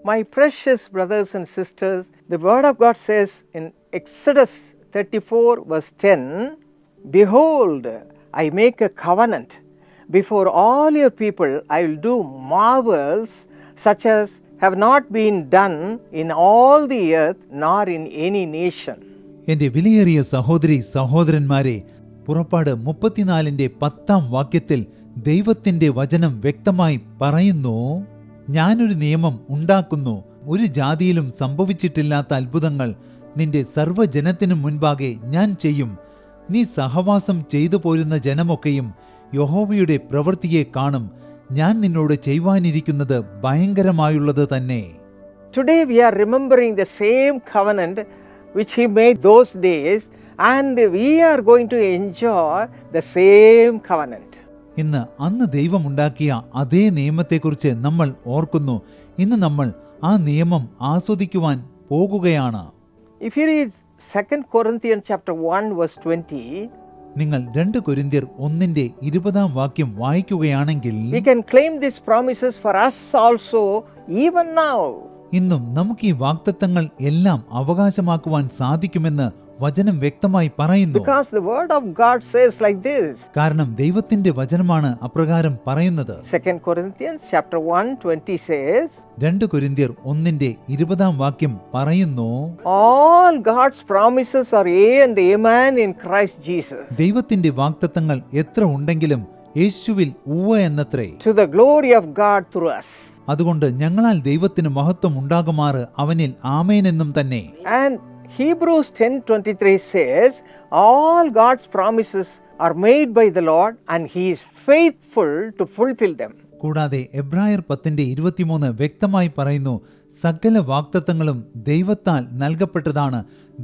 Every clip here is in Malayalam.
My precious brothers and sisters, the word of God says in Exodus 34 verse 10, "Behold, I make a covenant. Before all your people I will do marvels such as have not been done in all the earth nor in any nation." എന്റെ വിലയേറിയ സഹോദരി സഹോദരന്മാരെ, പുറപ്പാട് 34 10 വാക്യത്തിൽ ദൈവത്തിന്റെ വചനം വ്യക്തമായി പറയുന്നു, ഞാനൊരു നിയമം ഉണ്ടാക്കുന്നു, ഒരു ജാതിയിലും സംഭവിച്ചിട്ടില്ലാത്ത അത്ഭുതങ്ങൾ നിന്റെ സർവ്വജനത്തിനും മുൻപാകെ ഞാൻ ചെയ്യും. നീ സഹവാസം ചെയ്തു പോരുന്ന ജനമൊക്കെയും യഹോവയുടെ പ്രവൃത്തിയെ കാണും. ഞാൻ നിന്നോട് ചെയ്യുവാനിരിക്കുന്നത് ഭയങ്കരമായുള്ളത് തന്നെ. Today we are remembering the same covenant which he made those days, and we are going to enjoy the same covenant. ഇന്ന് അന്ന് ദൈവമുണ്ടാക്കിയ അതേ നിയമത്തെക്കുറിച്ച് നമ്മൾ ഓർക്കുന്നു. ഇന്ന് നമ്മൾ ആ നിയമം ആസ്വദിക്കുവാൻ പോകുകയാണ്. If you read 2 Corinthians chapter 1 verse 20, നിങ്ങൾ 2 കൊരിന്ത്യർ 1:20 വാക്യം വായിക്കുകയാണെങ്കിൽ, we can claim these promises for us also even now. ഇന്നും നമുക്ക് ഈ വാഗ്ദത്തങ്ങൾ എല്ലാം അവകാശമാക്കുവാൻ സാധിക്കുമെന്ന് വചനം വ്യക്തമായി പറയുന്നു. Because the word of God says like this. കാരണം ദൈവത്തിന്റെ വചനമാണ് അപ്രകാരം പറയുന്നത്. 2 Corinthians chapter 1:20 says, 2 കൊരിന്ത്യർ 1:20 വാക്യം പറയുന്നു, all God's promises are yea and amen in Christ Jesus. ദൈവത്തിന്റെ വാഗ്ദത്തങ്ങൾ എത്ര ഉണ്ടെങ്കിലും യേശുവിൽ ഉവ്വ എന്നത്രേ. To the glory of God through us. അതുകൊണ്ട് ഞങ്ങളാൽ ദൈവത്തിന് മഹത്വം ഉണ്ടാകുമാറ് അവനിൽ ആമേൻ എന്നും തന്നെ. And Hebrews 10:23 says, all God's promises are made by the Lord and he is faithful to fulfill them. കൂടാതെ എബ്രായർ 10:23 വ്യക്തമായി പറയുന്നു, സകല വാഗ്ദത്തങ്ങളും ദൈവത്താൽ നൽകപ്പെട്ടതാണ്,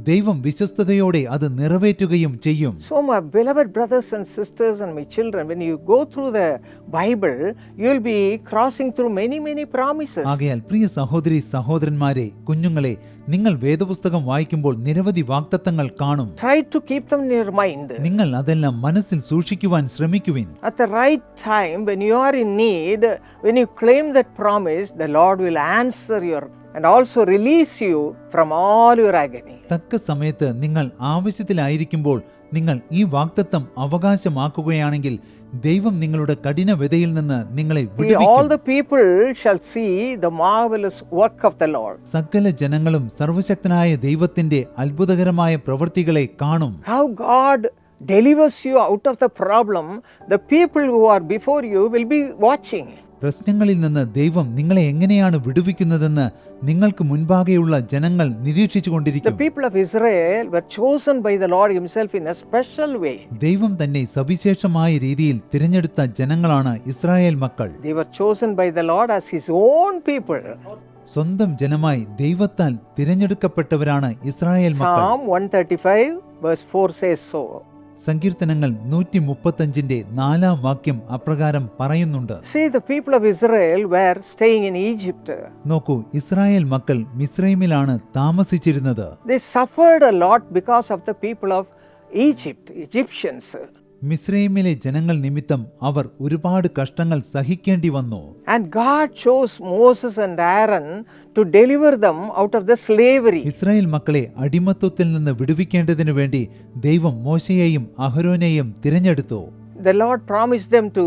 ദൈവം വിശ്വസ്തയോടെ അത് നിറവേറ്റുകയും ചെയ്യും. So my beloved brothers and sisters and my children, when you go through the Bible, you will be crossing through many promises. ആകയാൽ പ്രിയ സഹോദരി സഹോദരന്മാരെ, കുഞ്ഞുങ്ങളെ, നിങ്ങൾ വേദപുസ്തകം വായിക്കുമ്പോൾ നിരവധി വാഗ്ദത്തങ്ങൾ കാണും. Try to keep them in your mind. നിങ്ങൾ അതെല്ലാം മനസ്സിൽ സൂക്ഷിക്കുവാൻ ശ്രമിക്കുവിൻ. At the right time, when you are in need, when you claim that promise, the Lord will answer your and also release you from all your agony. തക്ക സമയത്ത് നിങ്ങൾ ആവശ്യത്തിലായിരിക്കുമ്പോൾ നിങ്ങൾ ഈ വാഗ്ദത്തം അവകാശമാക്കുകയാണെങ്കിൽ ദൈവം നിങ്ങളുടെ കഠിനവ്യതയിൽ നിന്ന് നിങ്ങളെ വിടുവിക്കും. All the people shall see the marvelous work of the Lord. സകല ജനങ്ങളും സർവശക്തനായ ദൈവത്തിന്റെ അത്ഭുതകരമായ പ്രവൃത്തികളെ കാണും. How God delivers you out of the problem, the people who are before you will be watching. പ്രശ്നങ്ങളിൽ നിന്ന് ദൈവം നിങ്ങളെ എങ്ങനെയാണ് വിടുവിക്കുന്നതെന്ന് നിങ്ങൾക്ക് മുൻപാകെയുള്ള ജനങ്ങൾ നിരീക്ഷിച്ചുകൊണ്ടിരിക്കും. The people of Israel were chosen by the Lord himself in a special way. ദൈവം തന്നെ സവിശേഷമായ രീതിയിൽ തിരഞ്ഞെടുത്ത ജനങ്ങളാണ് ഇസ്രായേൽ മക്കൾ. They were chosen by the Lord as his own people. സ്വന്തം ജനമായി ദൈവത്താൽ തിരഞ്ഞെടുക്കപ്പെട്ടവരാണ് ഇസ്രായേൽ മക്കൾ. Psalm 135 verse 4 says so. സങ്കീർത്തനങ്ങൾ 135 വാക്യം അപ്രകാരം പറയുന്നുണ്ട്. See, the people of Israel were staying in Egypt. നോക്കൂ, ഇസ്രായേൽ മക്കൾ മിസ്രൈമിലാണ് താമസിച്ചിരുന്നത്. They suffered a lot because of the people of Egypt, Egyptians. മിസ്രൈമിലെ ജനങ്ങൾ നിമിത്തം അവർ ഒരുപാട് കഷ്ടങ്ങൾ സഹിക്കേണ്ടി വന്നു. And God chose Moses and Aaron to deliver them out of the slavery. Israel മക്കളെ അടിമത്വത്തിൽ നിന്ന് വിടുവിക്കേണ്ടതിനു വേണ്ടി ദൈവം മോശയെയും അഹരോനെയും തിരഞ്ഞെടുത്തു. The Lord promised them to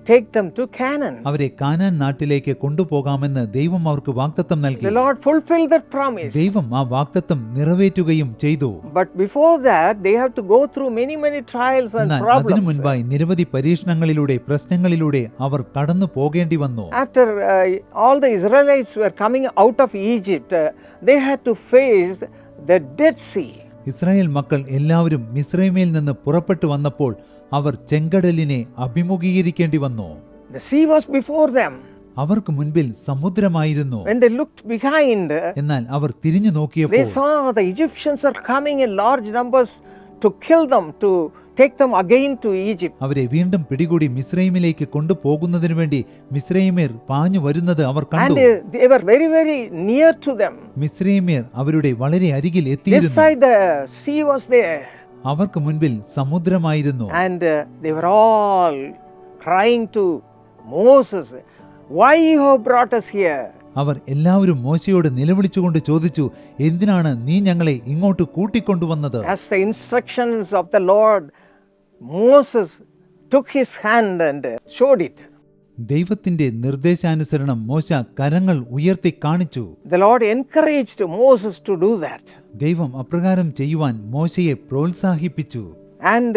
take them to Canaan. അവരെ കാനാൻ നാട്ടിലേക്ക് കൊണ്ടുപോകാമെന്ന് ദൈവം അവർക്ക് വാഗ്ദത്തം നൽകി. The Lord fulfilled that promise. ദൈവം ആ വാഗ്ദത്തം നിറവേറ്റുകയും ചെയ്തു. But before that they have to go through many trials and problems. അതിനു മുൻപായി നിരവധി പരീക്ഷണങ്ങളിലൂടെ പ്രശ്നങ്ങളിലൂടെ അവർ കടന്നു പോകേണ്ടി വന്നു. After all the Israelites were coming out of Egypt, they had to face the Dead Sea. Israel മക്കൾ എല്ലാവരും മിസ്രൈമിൽ നിന്ന് പുറപ്പെട്ടു വന്നപ്പോൾ അവർ ചെങ്കടലിനെ അഭിമുഖീകരിക്കേണ്ടി വന്നു. The sea was before them. അവർക്ക് മുൻപിൽ സമുദ്രമായിരുന്നു. When they looked behind, എന്നാൽ അവർ തിരിഞ്ഞു നോക്കിയപ്പോൾ they saw the Egyptians are coming in large numbers to kill them, to take them again to Egypt. അവരെ വീണ്ടും പിടികൂടി മിസ്രൈമിലേക്ക് കൊണ്ടുപോകുന്നതിനു വേണ്ടി മിസ്രൈമ്യർ പാഞ്ഞു വരുന്നത് അവർ കണ്ടു. And they were very near to them. മിസ്രൈമ്യർ അവരുടെ വളരെ അരികിൽ This എത്തിയിരുന്നു. side the sea was there. അവർക്ക് മുൻപിൽ സമുദ്രമായിരുന്നു. And they were all crying to Moses, why you have brought us here? അവർ എല്ലാവരും മോശയോട് നിലവിളിച്ചുകൊണ്ട് ചോദിച്ചു, എന്തിനാണ് നീ ഞങ്ങളെ ഇങ്ങോട്ട് കൂട്ടിക്കൊണ്ടുവന്നത്? As the instructions of the Lord, Moses took his hand and showed it. ദൈവത്തിന്റെ നിർദ്ദേശാനുസരണം മോശ കരങ്ങൾ ഉയർത്തി കാണിച്ചു. The Lord encouraged Moses to do that. ദൈവം അപ്രകാരം ചെയ്യുവാൻ മോശയെ പ്രോത്സാഹിപ്പിച്ചു. And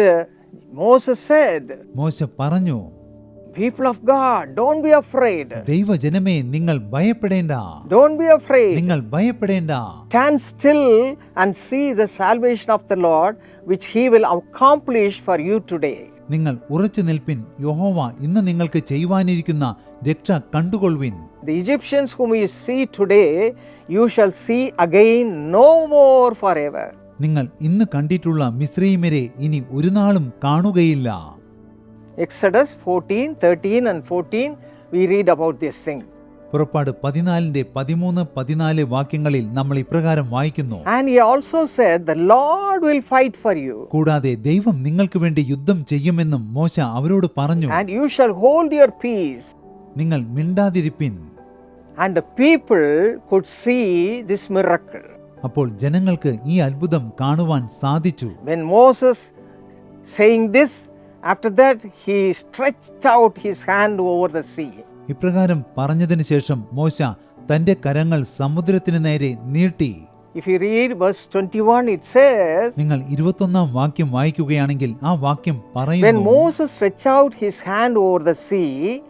Moses said, മോശ പറഞ്ഞു, people of God, don't be afraid. ദൈവജനമേ, നിങ്ങൾ ഭയപ്പെടേണ്ട. Don't be afraid. നിങ്ങൾ ഭയപ്പെടേണ്ട. Stand still and see the salvation of the Lord, which he will accomplish for you today. നിങ്ങൾ ഉറച്ചു നിൽപ്പിൻ, യഹോവ ഇന്ന് നിങ്ങൾക്ക് ചെയ്യുവാനിരിക്കുന്ന രക്ഷ കണ്ടുകൊള്ളുവിൻ. The Egyptians whom you see today, you shall see again no more forever. നിങ്ങൾ ഇന്ന് കണ്ടിട്ടുള്ള മിസ്രയീമ്യരെ ഇനി ഒരു നാളും കാണുകയില്ല. Exodus 14, 13 and 14, we read about this thing. പുറപ്പാട് 14:13-14 വാക്യങ്ങളിൽ നമ്മൾ ഇപ്രകാരം വായിക്കുന്നു. And he also said, the Lord will fight for you. കൂടാതെ ദൈവം നിങ്ങൾക്ക് വേണ്ടി യുദ്ധം ചെയ്യുമെന്നും മോശ അവരോട് പറഞ്ഞു. And you shall hold your peace. നിങ്ങൾ മിണ്ടാതിരിപ്പിൻ. And the people could see this miracle. അപ്പോൾ ജനങ്ങൾക്ക് ഈ അത്ഭുതം കാണുവാൻ സാധിച്ചു. When Moses saying this, after that he stretched out his hand over the sea. ഇപ്രകാരം പറഞ്ഞതിന് ശേഷം മോശ തന്റെ കരങ്ങൾ സമുദ്രത്തിന് നേരെ നീട്ടി. If you read verse 21, it says, നിങ്ങൾ 21-ാം വാക്യം വായിക്കുകയാണെങ്കിൽ ആ വാക്യം when പറയുന്നു, Moses stretched out his hand over the sea,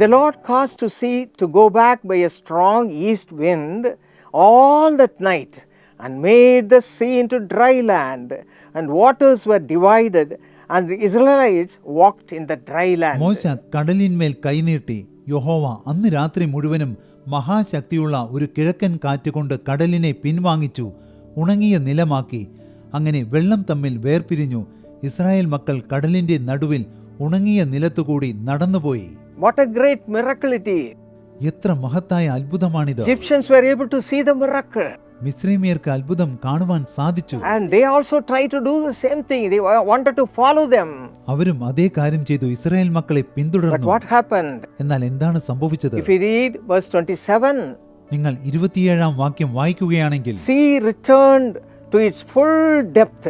the Lord caused the sea to go back by a strong east wind all that night, and made the sea into dry land, and waters were divided, and the Israelites walked in the dry land. മോശ കടലിന്മേൽ കൈനീട്ടി. യഹോവ അന്ന് രാത്രി മുഴുവനും മഹാശക്തിയുള്ള ഒരു കിഴക്കൻ കാറ്റുകൊണ്ട് കടലിനെ പിൻവാങ്ങിച്ചു, ഉണങ്ങിയ നിലമാക്കി. അങ്ങനെ വെള്ളം തമ്മിൽ വേർപിരിഞ്ഞു. ഇസ്രായേൽ മക്കൾ കടലിന്റെ നടുവിൽ ഉണങ്ങിയ നിലത്തുകൂടി നടന്നുപോയി. What a great miracle it is! എത്ര മഹത്തായ അത്ഭുതമാണിത്! Egyptians were able to see the miracle. മിസ്രയീമ്യർക്ക് അത്ഭുതം കാണുവാൻ സാധിച്ചു. And they also tried to do the same thing. They wanted to follow them. അവരും അതേ കാര്യം ചെയ്തു, ഇസ്രായേൽ മക്കളെ But പിന്തുടർന്നു. what happened? എന്നാൽ എന്താണ് സംഭവിച്ചത്? If you read verse 27, നിങ്ങൾ 27-ാം വാക്യം വായിക്കുകയാണെങ്കിൽ, sea returned to its full depth.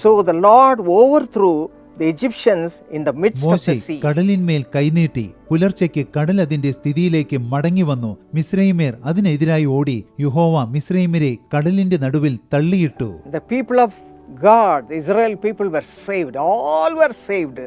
So the Lord overthrew the Egyptians in the midst of മോശെ the sea. കടലിന്മേൽ കൈനീട്ടി. പുലർച്ചയ്ക്ക് കടൽ അതിന്റെ സ്ഥിതിയിലേക്ക് മടങ്ങി വന്നു. മിസ്രയീമ്യർ അതിനെതിരായി ഓടി. യഹോവ മിസ്രയീമ്യരെ കടലിന്റെ നടുവിൽ തള്ളിയിട്ടു. The people of God, the Israel people were saved. All were saved.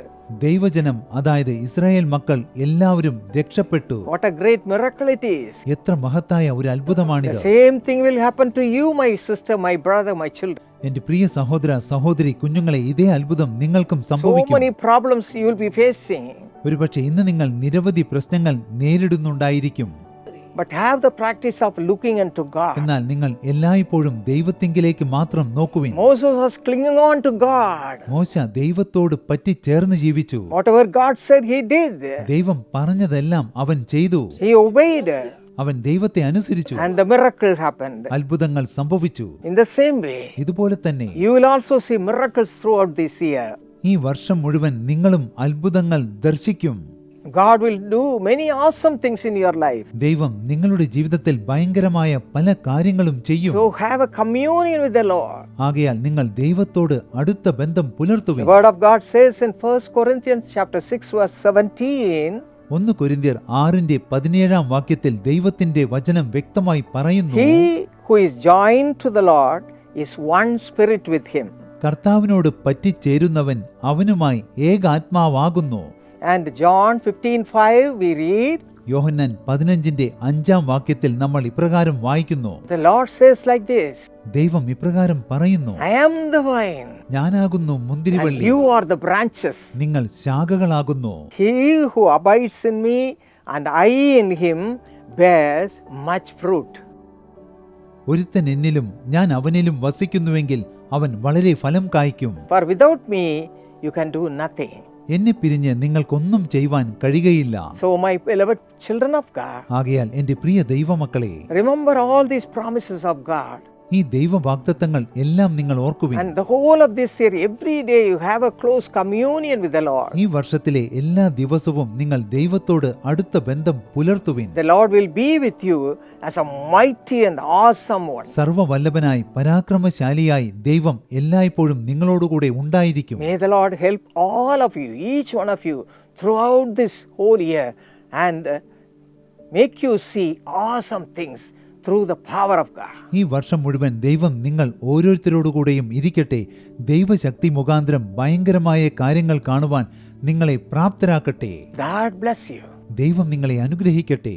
ദൈവജനം, അതായത് ഇസ്രായേൽ മക്കൾ എല്ലാവരും രക്ഷപ്പെട്ടു. What a great miracle it is. എത്ര മഹത്തായ ഒരു അത്ഭുതമാണിത്! The same thing will happen to you, my sister, my brother, my children. എന്റെ പ്രിയ സഹോദര സഹോദരി കുഞ്ഞുങ്ങളെ, ഇതേ അത്ഭുതം നിങ്ങൾക്കും So സംഭവിക്കും. many problems you will be facing. ഒരുപക്ഷെ ഇന്ന് നിങ്ങൾ നിരവധി പ്രശ്നങ്ങൾ നേരിടുന്നുണ്ടായിരിക്കും. But have the practice of looking unto God. എന്നാൽ നിങ്ങൾ എല്ലായ്പ്പോഴും ദൈവത്തിങ്കിലേക്ക് മാത്രം നോക്കുവിൻ. Moses was clinging on to God. മോശ ദൈവത്തോട് പറ്റിച്ചേർന്ന് ജീവിച്ചു. Whatever God said, he did. ദൈവം പറഞ്ഞതെല്ലാം അവൻ ചെയ്തു. He obeyed. അവൻ ദൈവത്തെ അനുസരിച്ചു. And the miracle happened. അത്ഭുതങ്ങൾ സംഭവിച്ചു. In the same way, ഇതുപോലെ തന്നെ you will also see miracles throughout this year. ഈ വർഷം മുഴുവൻ നിങ്ങളും അത്ഭുതങ്ങൾ ദർശിക്കും. God will do many awesome things in your life. ദൈവം നിങ്ങളുടെ ജീവിതത്തിൽ ഭയങ്കരമായ പല കാര്യങ്ങളും ചെയ്യും. So have a communion with the Lord. ആകയാൽ നിങ്ങൾ ദൈവത്തോട് അടുത്ത ബന്ധം പുലർത്തുവിൻ. The word of God says in 1 Corinthians chapter 6 verse 17, 1 കൊരിന്ത്യർ 6:17 വാക്യത്തിൽ ദൈവത്തിന്റെ വചനം വ്യക്തമായി പറയുന്നു, he who is joined to the Lord is one spirit with him. കർത്താവിനോട് പറ്റിച്ചേരുന്നവൻ അവനുമായി ഏകാത്മാവാകുന്നു. And John 15:5 we read, യോഹന്നാൻ 15:5 വാക്യത്തിൽ നമ്മൾ ഇപ്രകാരം വായിക്കുന്നു, the Lord says like this, ദൈവം ഇപ്രകാരം പറയുന്നു, I am the vine, ഞാനാകുന്നു and മുന്തിരിവള്ളി, you are the branches. നിങ്ങൾ ശാഖകളാകുന്നു. He who abides in me and I in him bears much fruit. ഒരുത്തൻ എന്നിലും ഞാൻ അവനിലും വസിക്കുന്നുവെങ്കിൽ അവൻ വളരെ ഫലം കായ്ക്കും. For without me you can do nothing. എന്നെ പിരിഞ്ഞ് നിങ്ങൾക്കൊന്നും ചെയ്യുവാൻ കഴിയുകയില്ല. So my beloved children of God, ആകയാൽ എന്റെ പ്രിയ ദൈവമക്കളെ, remember all these promises of God. ഈ ദൈവവാഗ്ദത്തങ്ങൾ എല്ലാം നിങ്ങൾ ഓർക്കുവിൻ. And the whole of this year, every day you have a close communion with the Lord. ഈ വർഷത്തിലെ എല്ലാ ദിവസവും നിങ്ങൾ ദൈവത്തോട് അടുത്ത ബന്ധം പുലർത്തുവിൻ. The Lord will be with you as a mighty and awesome one. സർവ്വവല്ലഭനായി പരാക്രമശാലിയായി ദൈവം എല്ലായ്പ്പോഴും നിങ്ങളോടുകൂടെ ഉണ്ടായിരിക്കും. May the Lord help all of you, each one of you, throughout this whole year and make you see awesome things through the power of God. ഈ വർഷം മുഴുവൻ ദൈവം നിങ്ങൾ ഓരോരുത്തരോടുകൂടെയും ഇരിക്കട്ടെ. ദൈവശക്തി മുഖാന്തരം ഭയങ്കരമായ കാര്യങ്ങൾ കാണുവാൻ നിങ്ങളെ പ്രാപ്തരാക്കട്ടെ. God bless you. ദൈവം നിങ്ങളെ അനുഗ്രഹിക്കട്ടെ.